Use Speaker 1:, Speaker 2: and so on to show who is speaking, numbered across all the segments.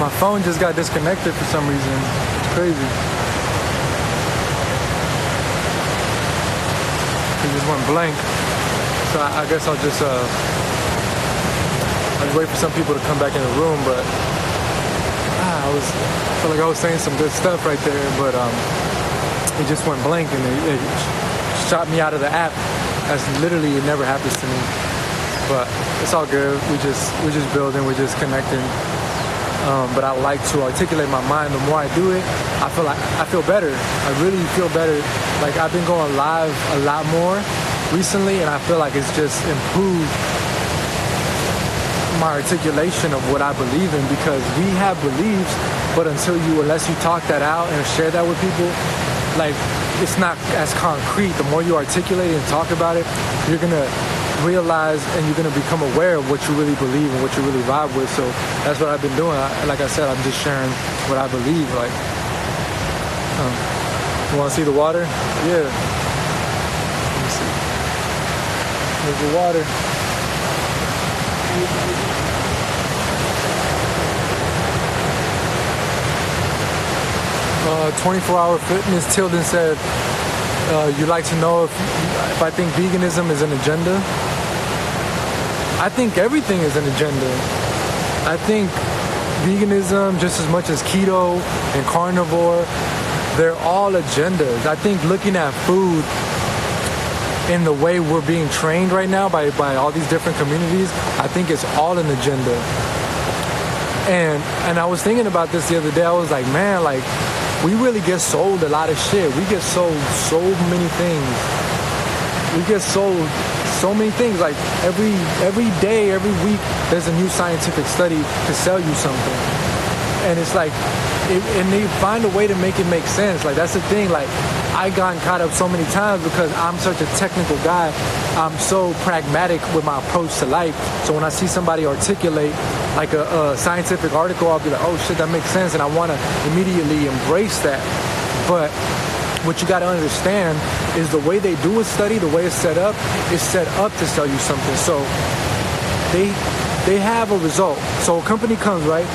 Speaker 1: My phone just got disconnected for some reason. It's crazy. It just went blank. So I guess I'll just wait for some people to come back in the room. But I feel like I was saying some good stuff right there, but it just went blank and it shot me out of the app. That's literally, it never happens to me. But it's all good. We're just building. We're just connecting. But I like to articulate my mind. The more I do it, I feel better. I really feel better. Like I've been going live a lot more recently, and I feel like it's just improved my articulation of what I believe in, because we have beliefs, but unless you talk that out and share that with people, like it's not as concrete. The more you articulate it and talk about it, you're gonna realize and you're gonna become aware of what you really believe and what you really vibe with. So that's what I've been doing. Like I said, I'm just sharing what I believe. Like, you want to see the water? Yeah. Let me see. There's the water. 24-hour fitness. Tilden said, you'd like to know if I think veganism is an agenda. I think everything is an agenda. I think veganism, just as much as keto and carnivore, they're all agendas. I think looking at food in the way we're being trained right now by all these different communities, I think it's all an agenda. And I was thinking about this the other day. I was like, man, like, we really get sold a lot of shit. We get sold so many things. We get sold so many things. Like every day, every week, there's a new scientific study to sell you something. And it's like, and they find a way to make it make sense. Like that's the thing. Like I gotten caught up so many times because I'm such a technical guy. I'm so pragmatic with my approach to life. So when I see somebody articulate like a scientific article, I'll be like, oh shit, that makes sense. And I want to immediately embrace that. But what you got to understand is the way they do a study, the way it's set up, is set up to sell you something. So they have a result. So a company comes, right?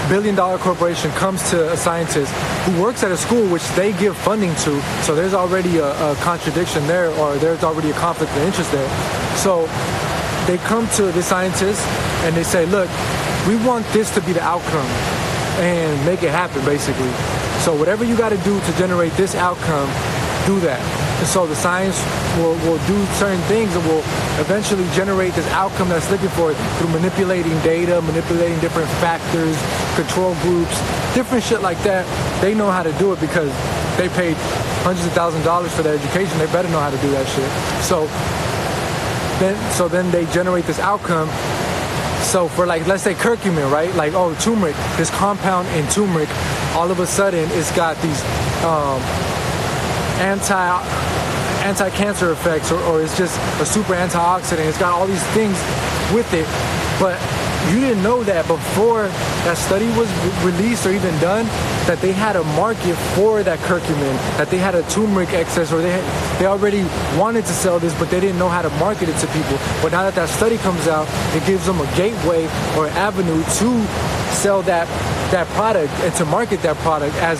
Speaker 1: Billion-dollar corporation comes to a scientist who works at a school which they give funding to. So there's already a contradiction there, or there's already a conflict of interest there. So they come to the scientist and they say, look, we want this to be the outcome and make it happen, basically. So whatever you got to do to generate this outcome, do that. And so the science will do certain things and will eventually generate this outcome that's looking for through manipulating data, manipulating different factors, control groups, different shit like that. They know how to do it because they paid hundreds of thousands of dollars for their education. They better know how to do that shit. So then they generate this outcome. So for like, let's say curcumin, right? Like, oh, turmeric, this compound in turmeric, all of a sudden it's got these anti-cancer effects, or it's just a super antioxidant. It's got all these things with it, but you didn't know that before that study was released or even done, that they had a market for that curcumin, that they had a turmeric excess, or they already wanted to sell this, but they didn't know how to market it to people. But now that that study comes out, it gives them a gateway or an avenue to sell that product and to market that product as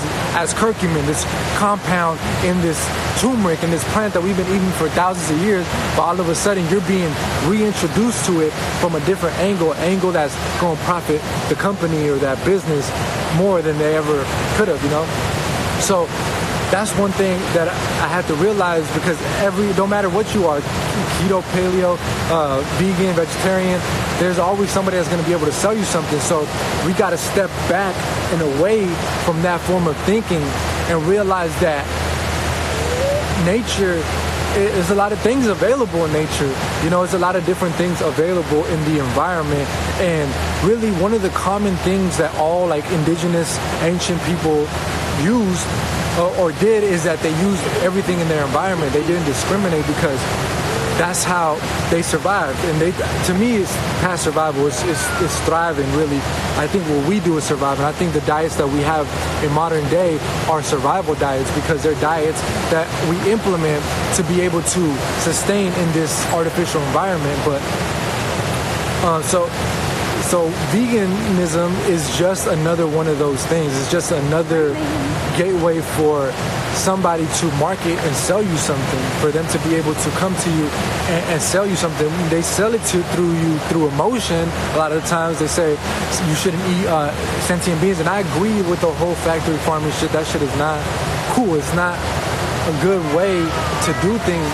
Speaker 1: curcumin, this compound in this turmeric, in this plant that we've been eating for thousands of years, but all of a sudden you're being reintroduced to it from a different angle that's going to profit the company or that business more than they ever could have, you know? So that's one thing that I had to realize, because no matter what you are, keto, paleo, vegan, vegetarian, there's always somebody that's going to be able to sell you something. So we got to step back and away from that form of thinking and realize that nature, there's a lot of things available in nature. You know, there's a lot of different things available in the environment. And really one of the common things that all like indigenous ancient people use or did is that they used everything in their environment. They didn't discriminate because that's how they survived. And to me, it's past survival. It's thriving, really. I think what we do is survive. And I think the diets that we have in modern day are survival diets, because they're diets that we implement to be able to sustain in this artificial environment. But so So veganism is just another one of those things. It's just another gateway for somebody to market and sell you something, for them to be able to come to you and sell you something. They sell it through emotion. A lot of the times they say you shouldn't eat sentient beings, and I agree with the whole factory farming shit. That shit is not cool. It's not a good way to do things,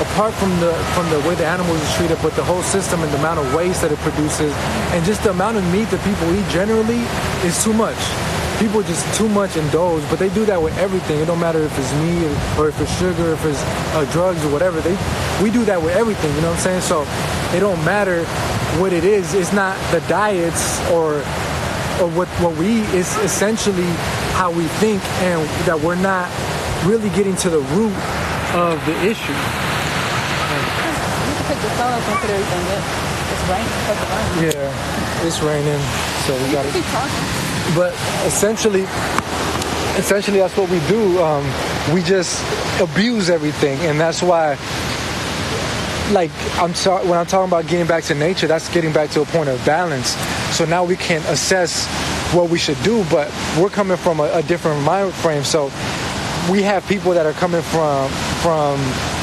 Speaker 1: apart from the way the animals is treated, but the whole system and the amount of waste that it produces, and just the amount of meat that people eat generally is too much. People just too much indulge, but they do that with everything. It don't matter if it's meat or if it's sugar, if it's drugs or whatever. We do that with everything, you know what I'm saying? So it don't matter what it is. It's not the diets or what we eat. It's essentially how we think, and that we're not really getting to the root of the issue.
Speaker 2: You can pick the phone up and put everything up. It's raining.
Speaker 1: Yeah, it's raining, so we gotta
Speaker 2: keep talking.
Speaker 1: But essentially that's what we do. We just abuse everything, and that's why, like, when I'm talking about getting back to nature, that's getting back to a point of balance. So now we can assess what we should do, but we're coming from a different mind frame. So we have people that are coming from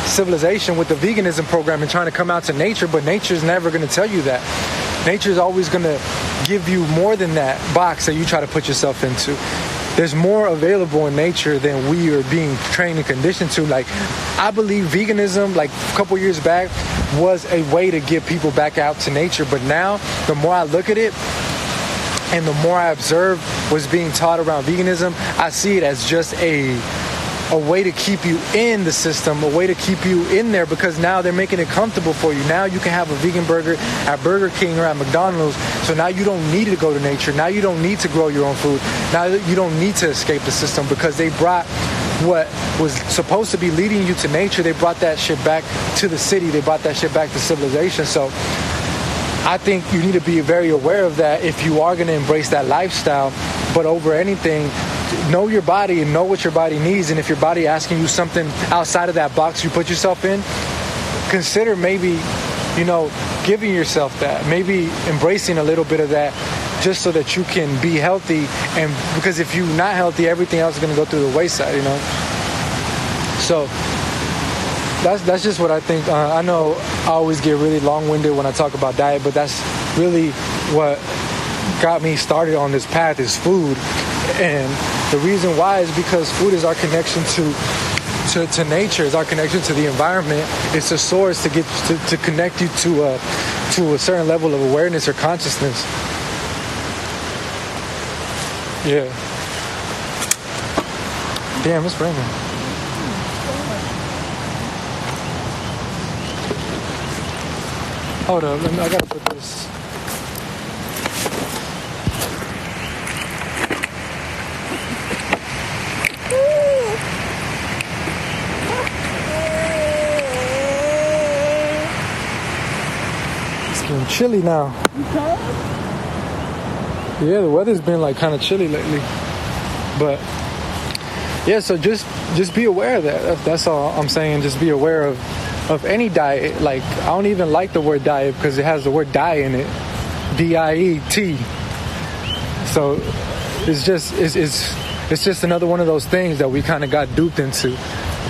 Speaker 1: civilization with the veganism program and trying to come out to nature, but nature's never going to tell you that. Nature's always going to give you more than that box that you try to put yourself into. There's more available in nature than we are being trained and conditioned to. Like, I believe veganism, like a couple years back, was a way to get people back out to nature. But now, the more I look at it and the more I observe what's being taught around veganism, I see it as just a way to keep you in the system, a way to keep you in there, because now they're making it comfortable for you. Now you can have a vegan burger at Burger King or at McDonald's, so now you don't need to go to nature. Now you don't need to grow your own food. Now you don't need to escape the system, because they brought what was supposed to be leading you to nature, they brought that shit back to the city. They brought that shit back to civilization. So I think you need to be very aware of that if you are going to embrace that lifestyle. But over anything, know your body and know what your body needs. And if your body asking you something outside of that box you put yourself in, consider maybe, giving yourself that, maybe embracing a little bit of that, just so that you can be healthy. And because if you're not healthy, everything else is going to go through the wayside, So that's just what I think. I know I always get really long-winded when I talk about diet, but that's really what got me started on this path, is food. And the reason why is because food is our connection to nature, is our connection to the environment. It's a source to connect you to a certain level of awareness or consciousness. Yeah. Damn, it's raining. Hold up, I gotta put this. It's getting chilly now.
Speaker 2: Okay.
Speaker 1: Yeah, the weather's been like kind of chilly lately. But yeah, so just be aware of that. That's all I'm saying. Just be aware of any diet. Like, I don't even like the word diet because it has the word die in it. D-I-E-T. So it's just another one of those things that we kind of got duped into.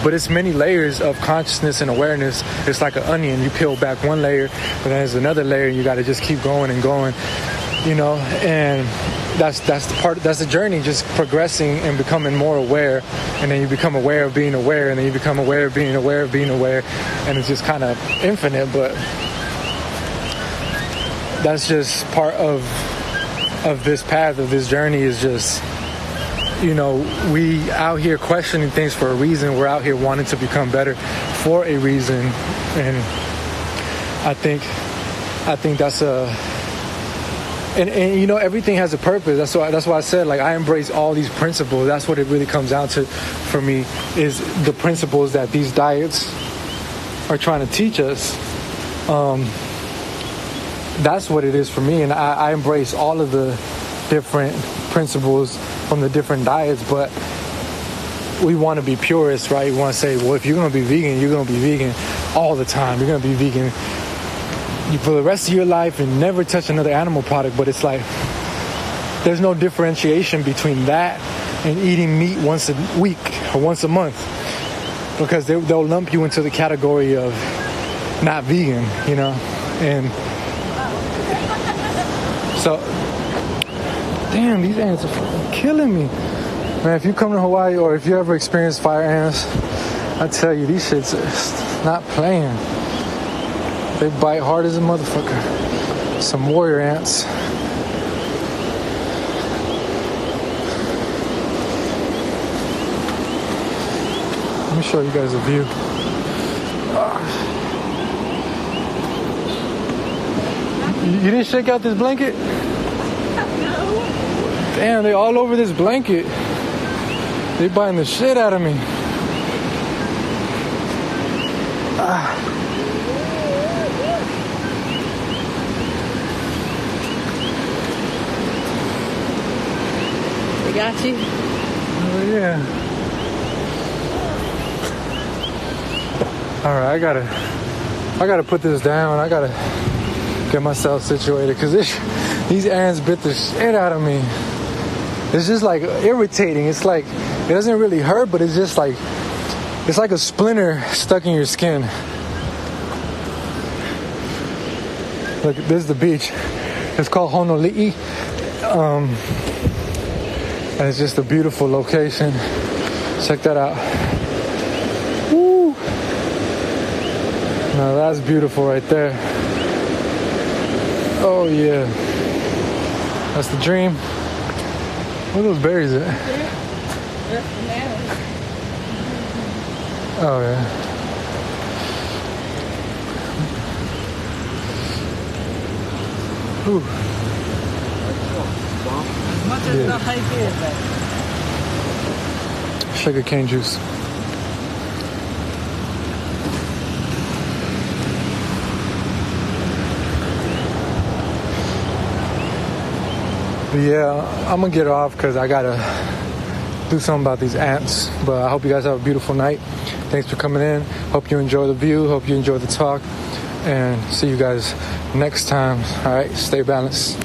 Speaker 1: But it's many layers of consciousness and awareness. It's like an onion. You peel back one layer, but then there's another layer, and you got to just keep going and going, and that's the journey, just progressing and becoming more aware. And then you become aware of being aware, and then you become aware of being aware of being aware, and it's just kind of infinite. But that's just part of this path, of this journey, is just, we out here questioning things for a reason. We're out here wanting to become better for a reason. And I think that's and everything has a purpose. That's why I said, like, I embrace all these principles. That's what it really comes down to for me, is the principles that these diets are trying to teach us. That's what it is for me, and I embrace all of the different principles from the different diets. But we want to be purists, right? We want to say, well, if you're going to be vegan, you're going to be vegan all the time. You're going to be vegan for the rest of your life and never touch another animal product. But it's like there's no differentiation between that and eating meat once a week or once a month, because they'll lump you into the category of not vegan, you know. And so, damn, these ants are fucking killing me, man. If you come to Hawaii or if you ever experience fire ants, I tell you, these shits are not playing. They bite hard as a motherfucker. Some warrior ants. Let me show you guys a view. You didn't shake out this blanket?
Speaker 2: No.
Speaker 1: Damn, they all over this blanket. They biting the shit out of me.
Speaker 2: We got you.
Speaker 1: Oh yeah. All right, I gotta put this down. I gotta get myself situated because these ants bit the shit out of me. It's just like irritating. It's like it doesn't really hurt, but it's just like it's like a splinter stuck in your skin. Look, this is the beach. It's called Honolulu. And it's just a beautiful location. Check that out. Woo! Now that's beautiful right there. Oh yeah. That's the dream. Where are those berries at? Oh yeah. Ooh.
Speaker 2: As much as the hike is,
Speaker 1: Sugar cane juice. But yeah, I'm gonna get off because I gotta do something about these ants. But I hope you guys have a beautiful night. Thanks for coming in. Hope you enjoy the view. Hope you enjoy the talk. And see you guys next time. All right, stay balanced.